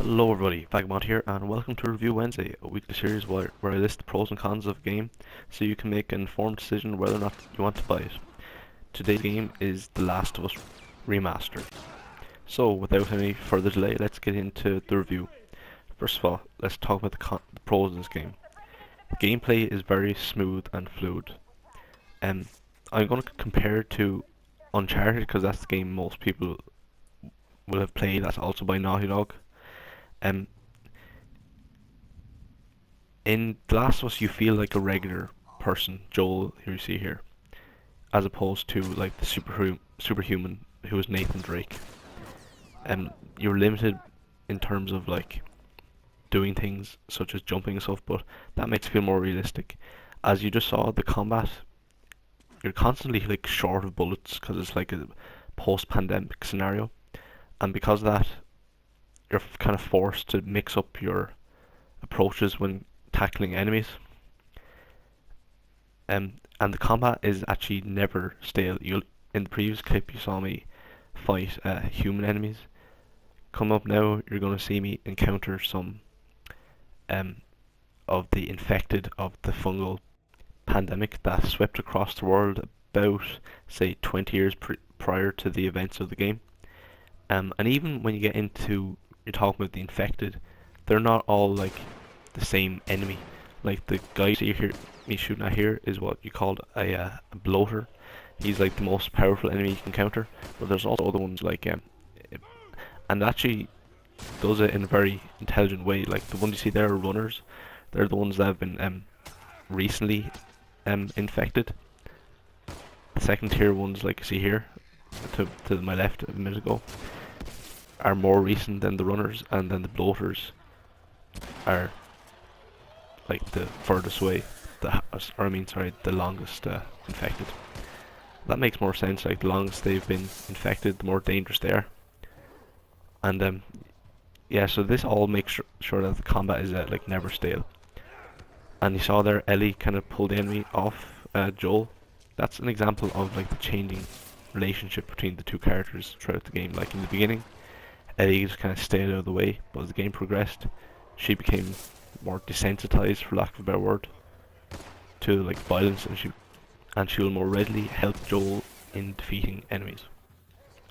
Hello everybody, Vagabond here, and welcome to Review Wednesday, a weekly series where I list the pros and cons of a game so you can make an informed decision whether or not you want to buy it. Today's game is The Last of Us Remastered. So without any further delay, let's get into the review. First of all, let's talk about the pros of this game. The gameplay is very smooth and fluid. Um, I'm going to compare it to Uncharted because that's the game most people will have played. That's also by Naughty Dog. Um, in The Last of Us, you feel like a regular person, Joel, who you see here, as opposed to like the superhuman who is Nathan Drake. You're limited in terms of like doing things such as jumping and stuff, but that makes it feel more realistic. As you just saw, the combat, you're constantly like short of bullets because it's like a post-pandemic scenario, and because of that, you're kind of forced to mix up your approaches when tackling enemies. And the combat is actually never stale. You In the previous clip you saw me fight human enemies. Coming up now, you're going to see me encounter some um, of the infected of the fungal pandemic that swept across the world about, say, 20 years prior to the events of the game. And even when you get into, you're talking about the infected, they're not all like the same enemy. Like the guy you see here, me shooting at here, is what you called a bloater. He's like the most powerful enemy you can counter. But there's also other ones like and actually does it in a very intelligent way. Like the ones you see there are runners. They're the ones that have been recently infected. The second tier ones, like you see here, to my left a minute ago, are more recent than the runners, and then the bloaters are like the furthest away, the longest infected. That makes more sense. Like the longest they've been infected, the more dangerous they are. And yeah, so this all makes sure that the combat is like never stale. And you saw there, Ellie kind of pulled the enemy off Joel. That's an example of like the changing relationship between the two characters throughout the game. Like in the beginning, Ellie just kind of stayed out of the way, but as the game progressed, she became more desensitized, for lack of a better word, to like violence, and she will more readily help Joel in defeating enemies.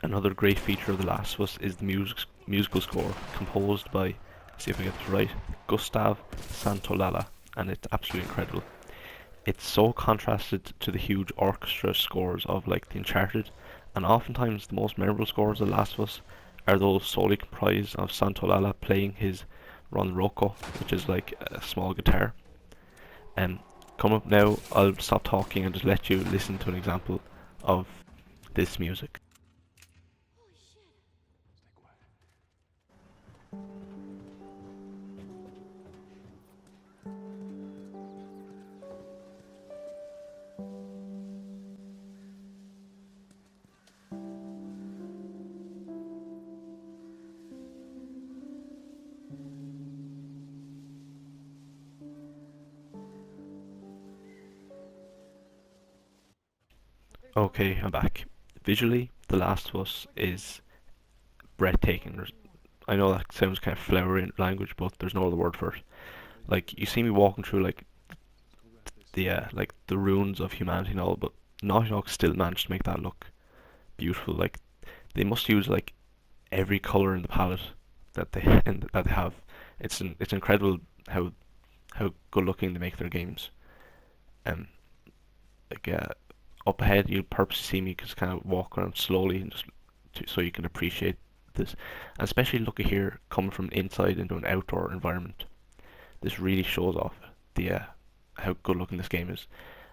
Another great feature of The Last of Us is the musical score, composed by, see if I get this right, Gustav Santolala, and it's absolutely incredible. It's so contrasted to the huge orchestra scores of like the Uncharted, and oftentimes the most memorable scores of The Last of Us are those solely comprised of Santolala playing his ronroco, which is like a small guitar. And coming up now, I'll stop talking and just let you listen to an example of this music. Okay, I'm back. Visually, The Last of Us is breathtaking. I know that sounds kind of flowery language, but there's no other word for it. Like you see me walking through like the ruins of humanity and all, but Naughty Dog still managed to make that look beautiful. Like they must use like every color in the palette that they have. It's incredible how good looking they make their games. Um, like up ahead, you'll purposely see me just kind of walk around slowly and so you can appreciate this. And especially look at here, coming from inside into an outdoor environment. This really shows off the how good looking this game is.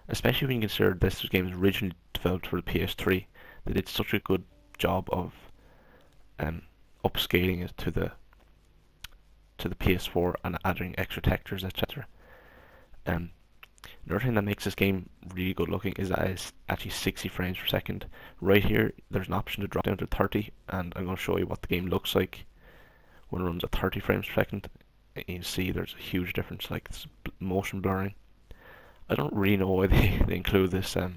Especially when you consider this game was originally developed for the PS3. They did such a good job of upscaling it to the PS4 and adding extra textures, etc. Another thing that makes this game really good looking is that it's actually 60 frames per second. Right here, there's an option to drop down to 30, and I'm going to show you what the game looks like when it runs at 30 frames per second. And you see there's a huge difference, like it's motion blurring. I don't really know why they include this the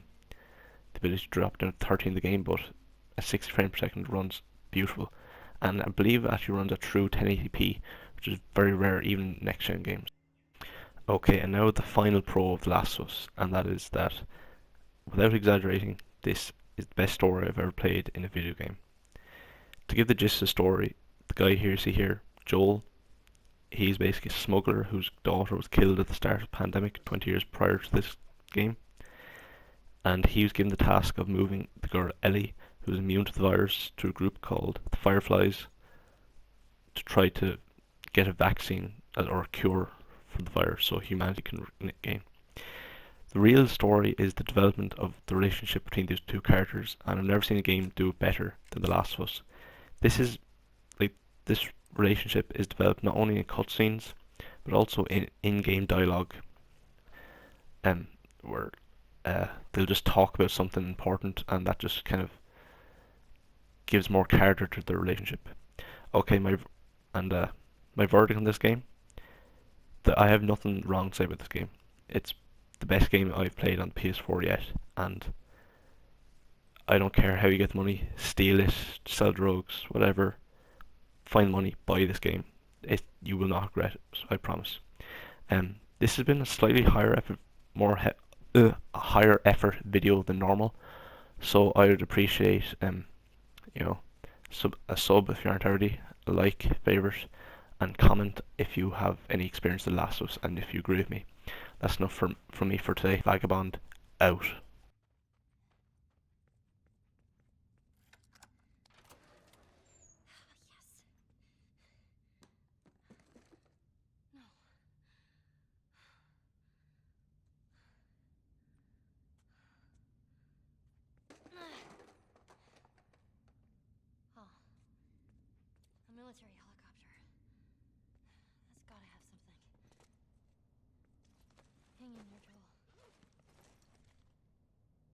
ability to drop down to 30 in the game, but at 60 frames per second runs beautiful. and I believe it actually runs at true 1080p, which is very rare even in next-gen games. Okay, and now the final pro of The Last of Us, and that is that, without exaggerating, this is the best story I've ever played in a video game. To give the gist of the story, the guy here you see here, Joel, he's basically a smuggler whose daughter was killed at the start of the pandemic 20 years prior to this game, and he was given the task of moving the girl Ellie, who's immune to the virus, to a group called the Fireflies to try to get a vaccine or a cure for the virus so humanity can regain. The real story is the development of the relationship between these two characters, and I've never seen a game do it better than The Last of Us. This is like this relationship is developed not only in cutscenes but also in in-game dialogue, where they'll just talk about something important, and that just kind of gives more character to the relationship. Okay, and my verdict on this game, that I have nothing wrong to say about this game. It's the best game I've played on the PS4 yet, and I don't care how you get the money, steal it, sell drugs, whatever. Find money, buy this game. You will not regret it, I promise. This has been a slightly higher effort, a higher effort video than normal, so I would appreciate you know, a sub if you aren't already, a like, favorite, and comment if you have any experience with The Last of Us and if you agree with me. That's enough from me for today. Vagabond out. Oh, a military helicopter.